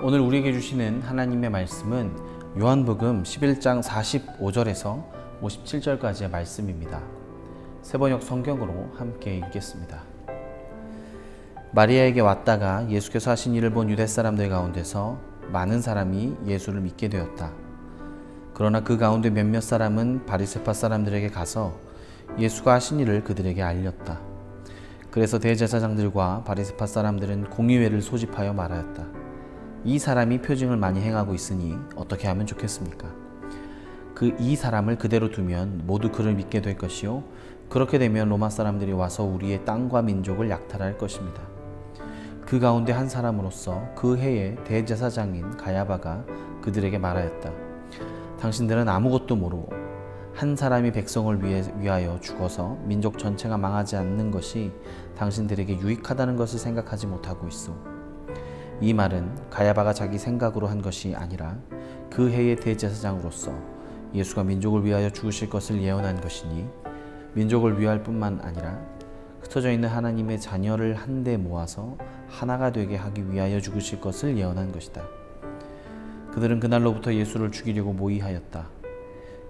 오늘 우리에게 주시는 하나님의 말씀은 요한복음 11장 45절에서 57절까지의 말씀입니다. 세번역 성경으로 함께 읽겠습니다. 마리아에게 왔다가 예수께서 하신 일을 본 유대 사람들 가운데서 많은 사람이 예수를 믿게 되었다. 그러나 그 가운데 몇몇 사람은 바리새파 사람들에게 가서 예수가 하신 일을 그들에게 알렸다. 그래서 대제사장들과 바리새파 사람들은 공의회를 소집하여 말하였다. 이 사람이 표징을 많이 행하고 있으니 어떻게 하면 좋겠습니까? 이 사람을 그대로 두면 모두 그를 믿게 될 것이요, 그렇게 되면 로마 사람들이 와서 우리의 땅과 민족을 약탈할 것입니다. 그 가운데 한 사람으로서 그 해의 대제사장인 가야바가 그들에게 말하였다. 당신들은 아무것도 모르고 한 사람이 백성을 위하여 죽어서 민족 전체가 망하지 않는 것이 당신들에게 유익하다는 것을 생각하지 못하고 있소. 이 말은 가야바가 자기 생각으로 한 것이 아니라 그 해의 대제사장으로서 예수가 민족을 위하여 죽으실 것을 예언한 것이니, 민족을 위할 뿐만 아니라 흩어져 있는 하나님의 자녀를 한데 모아서 하나가 되게 하기 위하여 죽으실 것을 예언한 것이다. 그들은 그날로부터 예수를 죽이려고 모의하였다.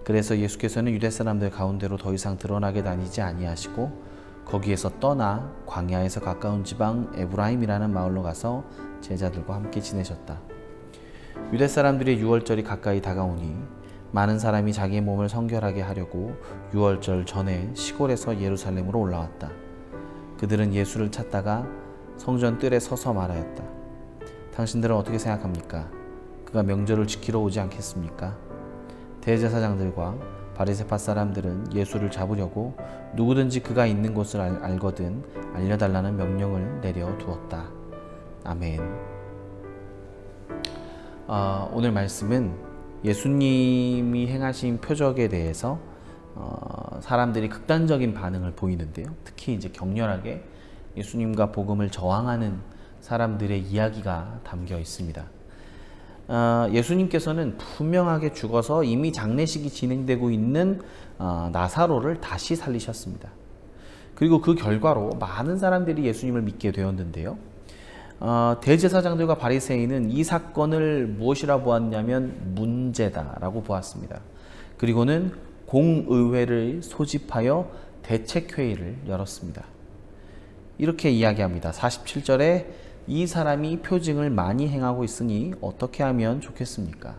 그래서 예수께서는 유대 사람들 가운데로 더 이상 드러나게 다니지 아니하시고 거기에서 떠나 광야에서 가까운 지방 에브라임이라는 마을로 가서 제자들과 함께 지내셨다. 유대 사람들의 유월절이 가까이 다가오니 많은 사람이 자기의 몸을 성결하게 하려고 유월절 전에 시골에서 예루살렘으로 올라왔다. 그들은 예수를 찾다가 성전 뜰에 서서 말하였다. 당신들은 어떻게 생각합니까? 그가 명절을 지키러 오지 않겠습니까? 대제사장들과 바리새파 사람들은 예수를 잡으려고 누구든지 그가 있는 곳을 알거든 알려달라는 명령을 내려두었다. 아멘. 오늘 말씀은 예수님이 행하신 표적에 대해서 사람들이 극단적인 반응을 보이는데요. 특히 이제 격렬하게 예수님과 복음을 저항하는 사람들의 이야기가 담겨 있습니다. 예수님께서는 분명하게 죽어서 이미 장례식이 진행되고 있는 나사로를 다시 살리셨습니다. 그리고 그 결과로 많은 사람들이 예수님을 믿게 되었는데요. 대제사장들과 바리새인은 이 사건을 무엇이라 보았냐면 문제다라고 보았습니다. 그리고는 공의회를 소집하여 대책회의를 열었습니다. 이렇게 이야기합니다. 47절에 이 사람이 표징을 많이 행하고 있으니 어떻게 하면 좋겠습니까?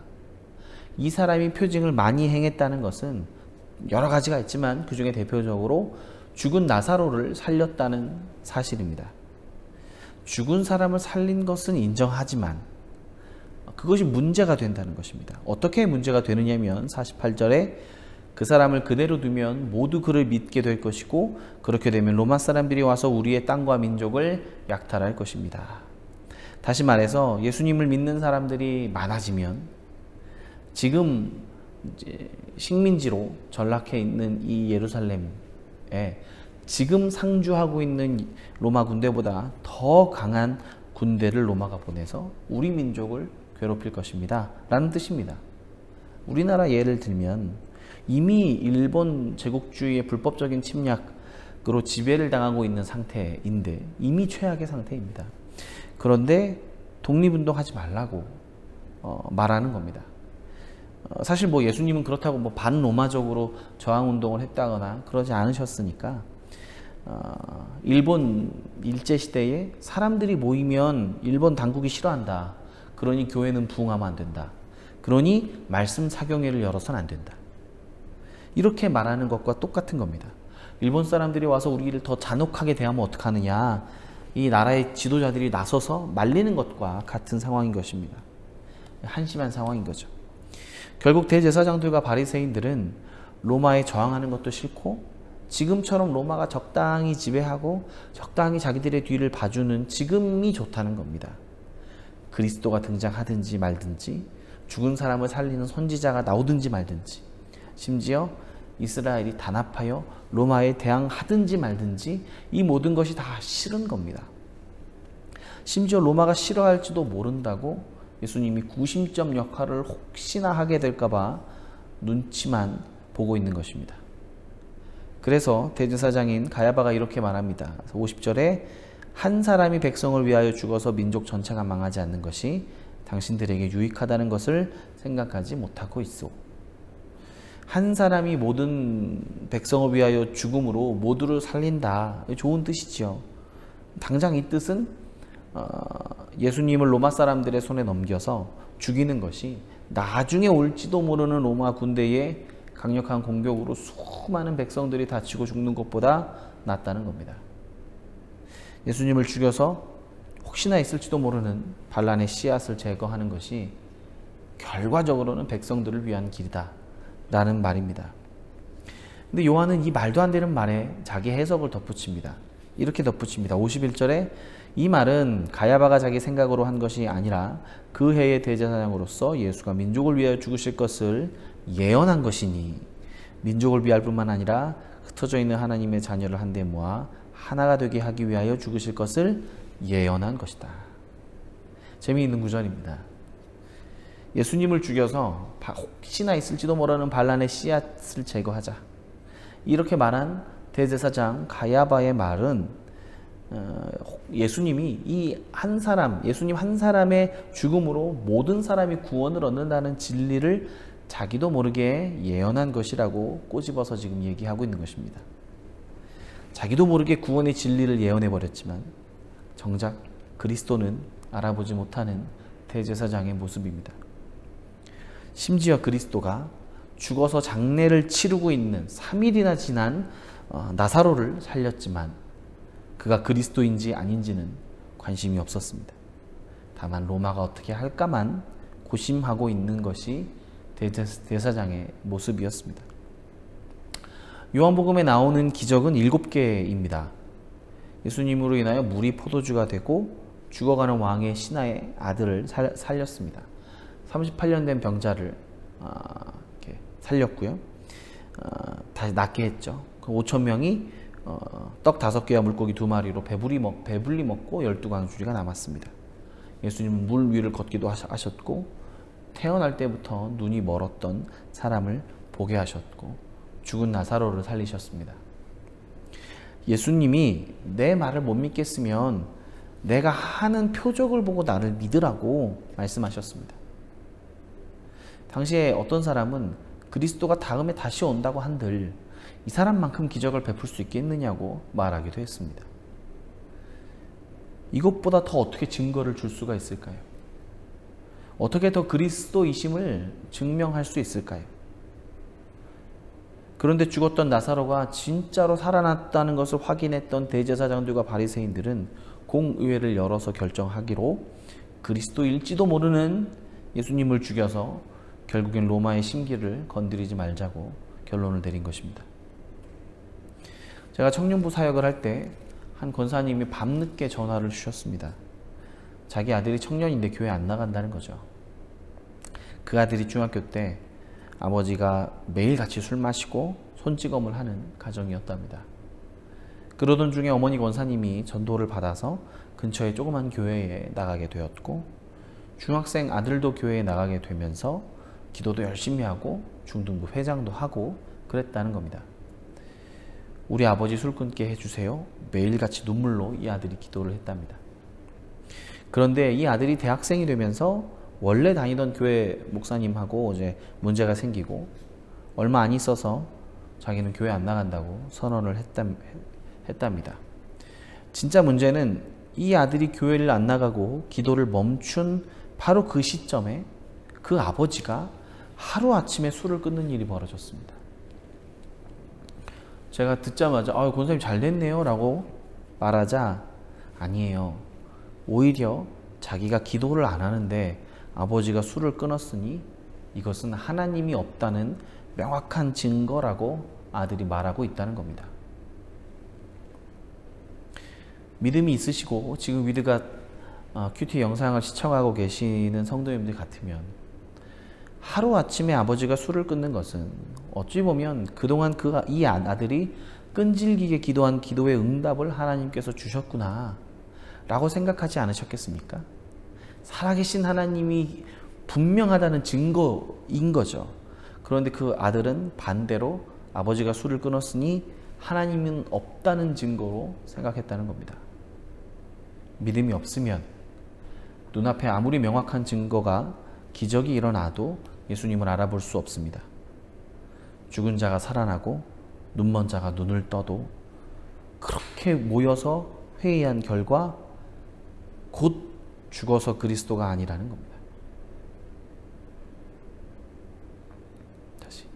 이 사람이 표징을 많이 행했다는 것은 여러 가지가 있지만 그 중에 대표적으로 죽은 나사로를 살렸다는 사실입니다. 죽은 사람을 살린 것은 인정하지만 그것이 문제가 된다는 것입니다. 어떻게 문제가 되느냐면 48절에 그 사람을 그대로 두면 모두 그를 믿게 될 것이고 그렇게 되면 로마 사람들이 와서 우리의 땅과 민족을 약탈할 것입니다. 다시 말해서 예수님을 믿는 사람들이 많아지면 지금 이제 식민지로 전락해 있는 이 예루살렘에 지금 상주하고 있는 로마 군대보다 더 강한 군대를 로마가 보내서 우리 민족을 괴롭힐 것입니다 라는 뜻입니다. 우리나라 예를 들면 이미 일본 제국주의의 불법적인 침략으로 지배를 당하고 있는 상태인데 이미 최악의 상태입니다. 그런데 독립운동하지 말라고 말하는 겁니다. 사실 뭐 예수님은 그렇다고 뭐 반로마적으로 저항운동을 했다거나 그러지 않으셨으니까 일본 일제시대에 사람들이 모이면 일본 당국이 싫어한다. 그러니 교회는 부흥하면 안 된다. 그러니 말씀 사경회를 열어서는 안 된다. 이렇게 말하는 것과 똑같은 겁니다. 일본 사람들이 와서 우리를 더 잔혹하게 대하면 어떡하느냐, 이 나라의 지도자들이 나서서 말리는 것과 같은 상황인 것입니다. 한심한 상황인 거죠. 결국 대제사장들과 바리새인들은 로마에 저항하는 것도 싫고 지금처럼 로마가 적당히 지배하고 적당히 자기들의 뒤를 봐주는 지금이 좋다는 겁니다. 그리스도가 등장하든지 말든지 죽은 사람을 살리는 선지자가 나오든지 말든지 심지어 이스라엘이 단합하여 로마에 대항하든지 말든지 이 모든 것이 다 싫은 겁니다. 심지어 로마가 싫어할지도 모른다고 예수님이 구심점 역할을 혹시나 하게 될까봐 눈치만 보고 있는 것입니다. 그래서 대제사장인 가야바가 이렇게 말합니다. 50절에 한 사람이 백성을 위하여 죽어서 민족 전체가 망하지 않는 것이 당신들에게 유익하다는 것을 생각하지 못하고 있소. 한 사람이 모든 백성을 위하여 죽음으로 모두를 살린다. 좋은 뜻이지요. 당장 이 뜻은 예수님을 로마 사람들의 손에 넘겨서 죽이는 것이 나중에 올지도 모르는 로마 군대의 강력한 공격으로 수많은 백성들이 다치고 죽는 것보다 낫다는 겁니다. 예수님을 죽여서 혹시나 있을지도 모르는 반란의 씨앗을 제거하는 것이 결과적으로는 백성들을 위한 길이다 라는 말입니다. 근데 요한은 이 말도 안 되는 말에 자기 해석을 덧붙입니다. 이렇게 덧붙입니다. 51절에 이 말은 가야바가 자기 생각으로 한 것이 아니라 그 해의 대제사장으로서 예수가 민족을 위하여 죽으실 것을 예언한 것이니 민족을 위할 뿐만 아니라 흩어져 있는 하나님의 자녀를 한데 모아 하나가 되게 하기 위하여 죽으실 것을 예언한 것이다. 재미있는 구절입니다. 예수님을 죽여서 혹시나 있을지도 모르는 반란의 씨앗을 제거하자. 이렇게 말한 대제사장 가야바의 말은 예수님이 예수님 한 사람의 죽음으로 모든 사람이 구원을 얻는다는 진리를 자기도 모르게 예언한 것이라고 꼬집어서 지금 얘기하고 있는 것입니다. 자기도 모르게 구원의 진리를 예언해 버렸지만 정작 그리스도는 알아보지 못하는 대제사장의 모습입니다. 심지어 그리스도가 죽어서 장례를 치르고 있는 3일이나 지난 나사로를 살렸지만 그가 그리스도인지 아닌지는 관심이 없었습니다. 다만 로마가 어떻게 할까만 고심하고 있는 것이 대제사장의 모습이었습니다. 요한복음에 나오는 기적은 7개입니다. 예수님으로 인하여 물이 포도주가 되고 죽어가는 왕의 신하의 아들을 살렸습니다. 38년 된 병자를 이렇게 살렸고요. 다시 낫게 했죠. 5,000명이 떡 5개와 물고기 2마리로 배불리 먹고 12광주리가 남았습니다. 예수님은 물 위를 걷기도 하셨고 태어날 때부터 눈이 멀었던 사람을 보게 하셨고 죽은 나사로를 살리셨습니다. 예수님이 내 말을 못 믿겠으면 내가 하는 표적을 보고 나를 믿으라고 말씀하셨습니다. 당시에 어떤 사람은 그리스도가 다음에 다시 온다고 한들 이 사람만큼 기적을 베풀 수 있겠느냐고 말하기도 했습니다. 이것보다 더 어떻게 증거를 줄 수가 있을까요? 어떻게 더 그리스도이심을 증명할 수 있을까요? 그런데 죽었던 나사로가 진짜로 살아났다는 것을 확인했던 대제사장들과 바리새인들은 공의회를 열어서 결정하기로 그리스도일지도 모르는 예수님을 죽여서 결국엔 로마의 심기를 건드리지 말자고 결론을 내린 것입니다. 제가 청년부 사역을 할 때 한 권사님이 밤늦게 전화를 주셨습니다. 자기 아들이 청년인데 교회 안 나간다는 거죠. 그 아들이 중학교 때 아버지가 매일 같이 술 마시고 손찌검을 하는 가정이었답니다. 그러던 중에 어머니 권사님이 전도를 받아서 근처의 조그만 교회에 나가게 되었고 중학생 아들도 교회에 나가게 되면서 기도도 열심히 하고 중등부 회장도 하고 그랬다는 겁니다. 우리 아버지 술 끊게 해주세요. 매일같이 눈물로 이 아들이 기도를 했답니다. 그런데 이 아들이 대학생이 되면서 원래 다니던 교회 목사님하고 이제 문제가 생기고 얼마 안 있어서 자기는 교회 안 나간다고 선언을 했답니다. 진짜 문제는 이 아들이 교회를 안 나가고 기도를 멈춘 바로 그 시점에 그 아버지가 하루아침에 술을 끊는 일이 벌어졌습니다. 제가 듣자마자 권사님 잘 됐네요 라고 말하자 아니에요. 오히려 자기가 기도를 안 하는데 아버지가 술을 끊었으니 이것은 하나님이 없다는 명확한 증거라고 아들이 말하고 있다는 겁니다. 믿음이 있으시고 지금 위드가 큐티 영상을 시청하고 계시는 성도님들 같으면 하루아침에 아버지가 술을 끊는 것은 어찌 보면 그동안 이 아들이 끈질기게 기도한 기도의 응답을 하나님께서 주셨구나 라고 생각하지 않으셨겠습니까? 살아계신 하나님이 분명하다는 증거인 거죠. 그런데 그 아들은 반대로 아버지가 술을 끊었으니 하나님은 없다는 증거로 생각했다는 겁니다. 믿음이 없으면 눈앞에 아무리 명확한 증거가 기적이 일어나도 예수님을 알아볼 수 없습니다. 죽은 자가 살아나고 눈먼 자가 눈을 떠도 그렇게 모여서 회의한 결과 곧 죽어서 그리스도가 아니라는 겁니다. 다시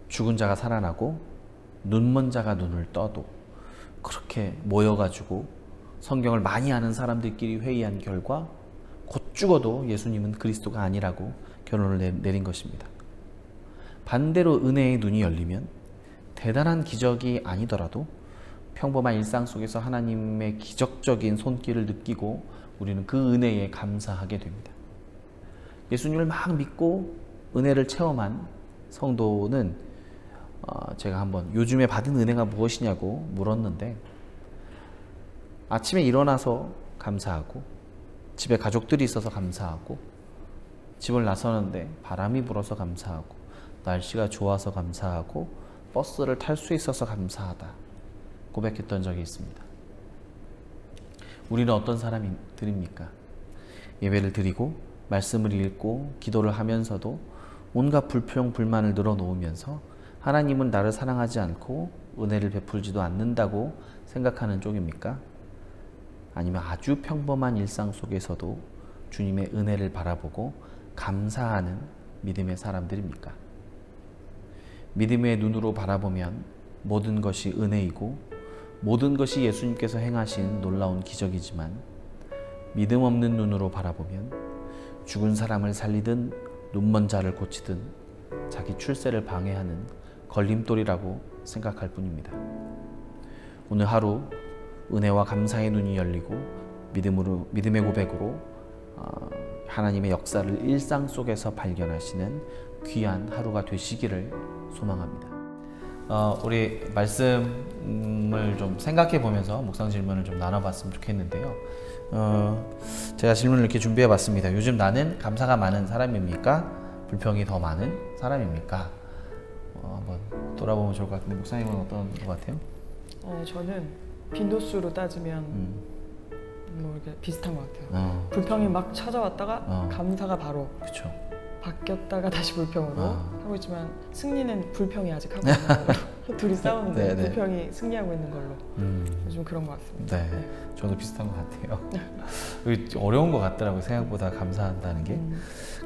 죽은 자가 살아나고 눈먼 자가 눈을 떠도 그렇게 모여가지고 성경을 많이 아는 사람들끼리 회의한 결과 곧 죽어도 예수님은 그리스도가 아니라고 결론을 내린 것입니다. 반대로 은혜의 눈이 열리면 대단한 기적이 아니더라도 평범한 일상 속에서 하나님의 기적적인 손길을 느끼고 우리는 그 은혜에 감사하게 됩니다. 예수님을 막 믿고 은혜를 체험한 성도는 제가 한번 요즘에 받은 은혜가 무엇이냐고 물었는데 아침에 일어나서 감사하고 집에 가족들이 있어서 감사하고 집을 나서는데 바람이 불어서 감사하고 날씨가 좋아서 감사하고 버스를 탈 수 있어서 감사하다 고백했던 적이 있습니다. 우리는 어떤 사람들입니까? 예배를 드리고 말씀을 읽고 기도를 하면서도 온갖 불평 불만을 늘어놓으면서 하나님은 나를 사랑하지 않고 은혜를 베풀지도 않는다고 생각하는 쪽입니까? 아니면 아주 평범한 일상 속에서도 주님의 은혜를 바라보고 감사하는 믿음의 사람들입니까? 믿음의 눈으로 바라보면 모든 것이 은혜이고 모든 것이 예수님께서 행하신 놀라운 기적이지만 믿음 없는 눈으로 바라보면 죽은 사람을 살리든 눈먼 자를 고치든 자기 출세를 방해하는 걸림돌이라고 생각할 뿐입니다. 오늘 하루 은혜와 감사의 눈이 열리고 믿음의 고백으로 하나님의 역사를 일상 속에서 발견하시는 귀한 하루가 되시기를 소망합니다. 우리 말씀을 좀 생각해 보면서 묵상 질문을 좀 나눠봤으면 좋겠는데요. 제가 질문을 이렇게 준비해 봤습니다. 요즘 나는 감사가 많은 사람입니까? 불평이 더 많은 사람입니까? 한번 돌아보면 좋을 것 같은데 목사님은 어떤 것 같아요? 저는 빈도수로 따지면 뭐 이렇게 비슷한 것 같아요. 불평이 막 찾아왔다가 감사가 바로 그쵸. 바뀌었다가 다시 불평으로 하고 있지만 승리는 불평이 아직 하고 있는 걸로 둘이 싸우는데 네네. 불평이 승리하고 있는 걸로 요즘 그런 것 같습니다. 네, 네. 저도 비슷한 것 같아요. 어려운 것 같더라고요. 생각보다 감사한다는 게.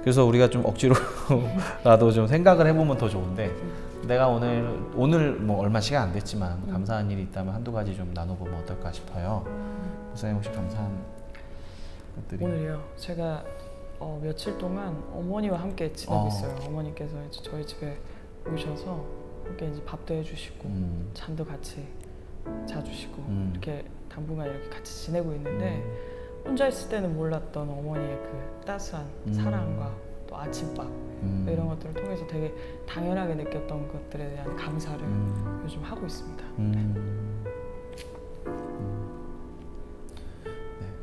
그래서 우리가 좀 억지로라도 좀 생각을 해보면 더 좋은데 내가 오늘 뭐 얼마 시간 안 됐지만 감사한 일이 있다면 한두 가지 좀 나눠보면 어떨까 싶어요. 목사님 혹시 감사한 것들이? 오늘이요. 제가 며칠 동안 어머니와 함께 지내고 있어요. 어머니께서 이제 저희 집에 오셔서 함께 이제 밥도 해주시고 잠도 같이 자주시고 이렇게 당분간 이렇게 같이 지내고 있는데 혼자 있을 때는 몰랐던 어머니의 그 따스한 사랑과 또 아침밥 이런 것들을 통해서 되게 당연하게 느꼈던 것들에 대한 감사를 요즘 하고 있습니다. 네,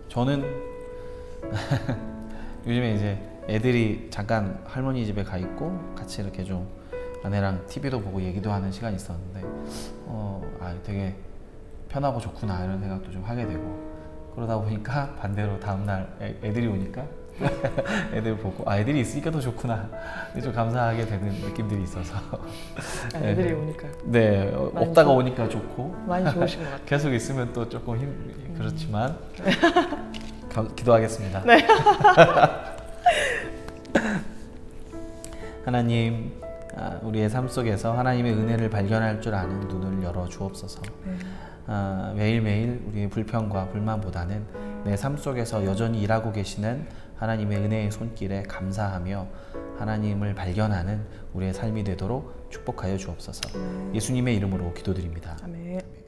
저는 요즘에 이제 애들이 잠깐 할머니 집에 가 있고 같이 이렇게 좀 아내랑 TV도 보고 얘기도 하는 시간이 있었는데 되게 편하고 좋구나 이런 생각도 좀 하게 되고 그러다 보니까 반대로 다음날 애들이 오니까 애들 보고 애들이 있으니까 더 좋구나 좀 감사하게 되는 느낌들이 있어서 애들이 오니까요? 네, 없다가 오니까 좋고 많이 좋으신 것 같아요. 계속 있으면 또 조금 그렇지만 기도하겠습니다. 네. 하나님, 우리의 삶 속에서 하나님의 은혜를 발견할 줄 아는 눈을 열어 주옵소서. 매일매일 우리의 불평과 불만보다는 내 삶 속에서 여전히 일하고 계시는 하나님의 은혜의 손길에 감사하며 하나님을 발견하는 우리의 삶이 되도록 축복하여 주옵소서. 예수님의 이름으로 기도드립니다. 아멘.